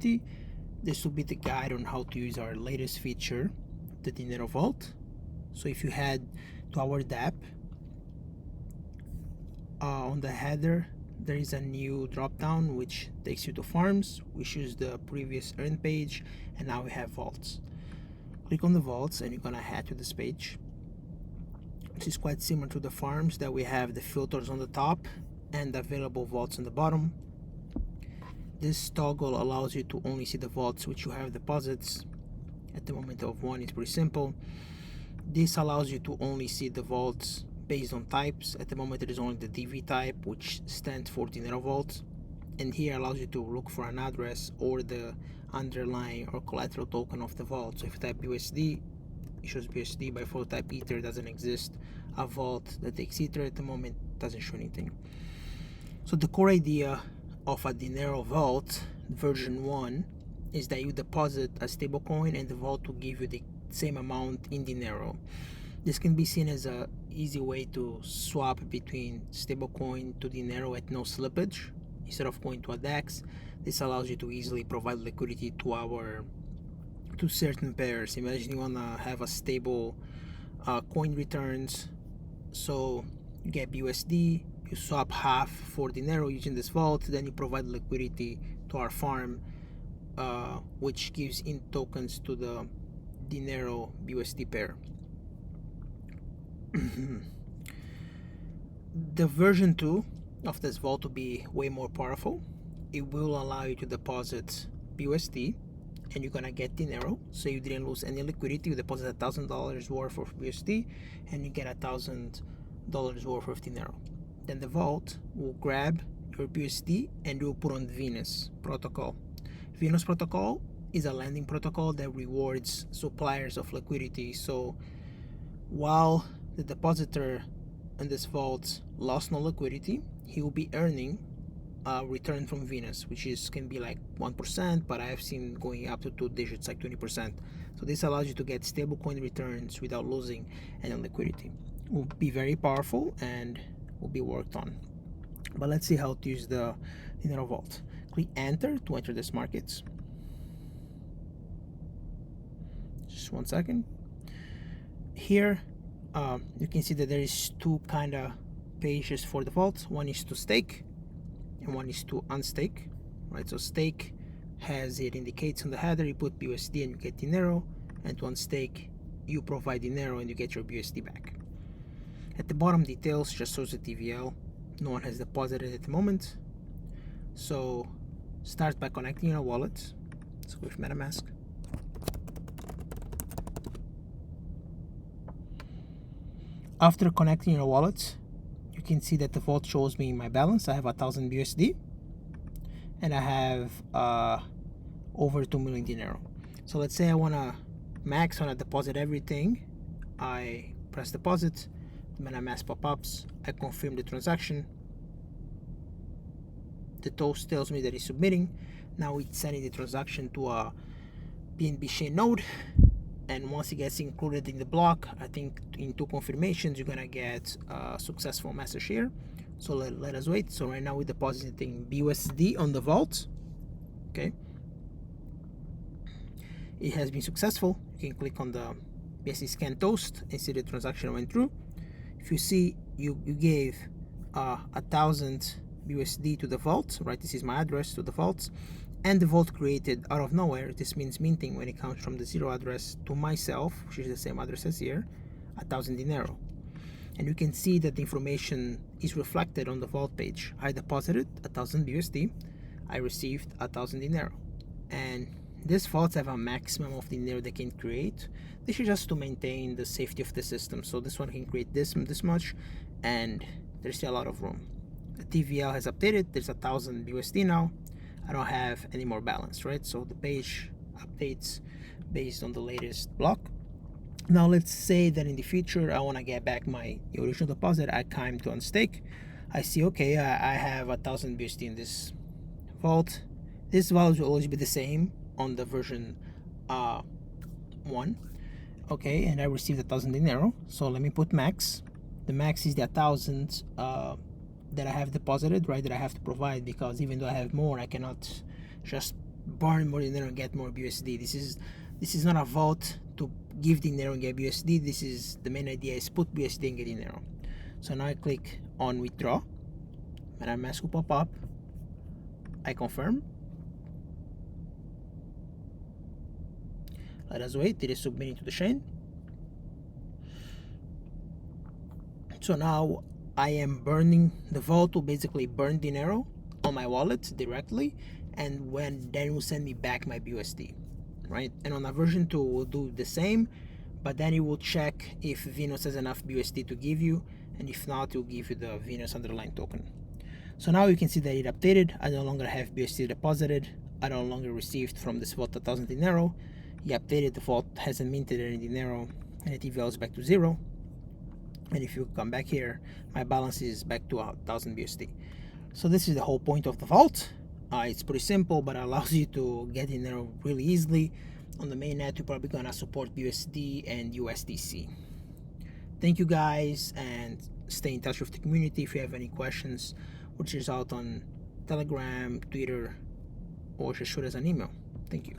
This will be the guide on how to use our latest feature, the Dinero Vault. So if you head to our app, on the header there is a new drop down which takes you to farms. We choose the previous earn page, and now we have vaults. Click on the vaults and you're gonna head to this page. This is quite similar to the farms, that we have the filters on the top and the available vaults on the bottom. This toggle allows you to only see the vaults which you have deposits. At the moment of one, it's pretty simple. This allows you to only see the vaults based on types. At the moment it is only the DV type, which stands for Dinero Vault, and here allows you to look for an address or the underlying or collateral token of the vault. So if you type USD, it shows BUSD. By default type Ether, doesn't exist a vault that takes Ether at the moment, doesn't show anything. So the core idea of a Dinero Vault version 1 is that you deposit a stablecoin and the vault will give you the same amount in Dinero. This can be seen as a easy way to swap between stablecoin to Dinero at no slippage. Instead of going to a DEX, this allows you to easily provide liquidity to certain pairs. Imagine you want to have a stable coin returns, so you get BUSD, you swap half for Dinero using this vault, then you provide liquidity to our farm, which gives in tokens to the Dinero BUSD pair. The version 2 of this vault will be way more powerful. It will allow you to deposit BUSD and you're gonna get Dinero, so you didn't lose any liquidity. You deposit $1,000 worth of BUSD and you get $1,000 worth of Dinero. Then the vault will grab your BUSD and will put on Venus protocol. Venus protocol is a lending protocol that rewards suppliers of liquidity. So while the depositor in this vault lost no liquidity, he will be earning a return from Venus, which can be like 1%, but I have seen going up to 2 digits, like 20%. So this allows you to get stablecoin returns without losing any liquidity. It will be very powerful and will be worked on. But let's see how to use the Dinero Vault. Click enter to enter this markets. Just 1 second. Here you can see that there is two kind of pages for the vault. One is to stake and one is to unstake, right? So stake has, it indicates on the header, you put BUSD and you get Dinero, and to unstake you provide Dinero and you get your BUSD back. At the bottom, details just shows the TVL. No one has deposited at the moment. So start by connecting your wallet. Let's go with MetaMask. After connecting your wallet, you can see that the vault shows me my balance. I have 1,000 BUSD and I have over 2 million Dinero. So let's say I want to max, want to deposit everything. I press deposit, MetaMask pop-ups, I confirm the transaction. The toast tells me that it's submitting. Now it's sending the transaction to a BNB chain node, and once it gets included in the block, I think in 2 confirmations you're gonna get a successful message here. So let us wait. So right now we're depositing BUSD on the vault. Okay, it has been successful. You can click on the BSC scan toast and see the transaction went through. If you see, you gave 1,000 BUSD to the vault, right? This is my address to the vault, and the vault created out of nowhere. This means minting when it comes from the 0 address to myself, which is the same address as here, 1,000 Dinero. And you can see that the information is reflected on the vault page. I deposited 1,000 BUSD, I received 1,000 Dinero, and these vaults have a maximum of Dinero they can create. This is just to maintain the safety of the system. So this one can create this much, and there's still a lot of room. The TVL has updated. There's 1,000 BUSD now. I don't have any more balance, right? So the page updates based on the latest block. Now let's say that in the future I want to get back my original deposit. I came to unstake. I see, okay, I have 1,000 BUSD in this vault. This vault will always be the same on the version 1. Okay, and I received 1,000 Dinero. So let me put max. The max is the 1,000 that I have deposited, right, that I have to provide, because even though I have more, I cannot just burn more Dinero and get more BUSD. This is not a vault to give Dinero and get BUSD. This is the main idea is put BUSD and get Dinero. So now I click on withdraw. MetaMask will pop up. I confirm. Let us wait. It is submitting to the chain. So now I am burning the vault to basically burn Dinero on my wallet directly, and then it will send me back my BUSD, right? And on a version 2 we'll do the same, but then it will check if Venus has enough BUSD to give you, and if not, it will give you the Venus underlying token. So now you can see that it updated. I no longer have BUSD deposited. I no longer received from this vault 1,000 Dinero. He updated, the vault hasn't minted any Dinero, and it evaluates back to 0. And if you come back here, my balance is back to 1,000 BUSD. So this is the whole point of the vault. It's pretty simple, but it allows you to get in there really easily. On the mainnet, you're probably gonna support BUSD and USDC. Thank you guys, and stay in touch with the community. If you have any questions, which is out on Telegram, Twitter, or just shoot us an email. Thank you.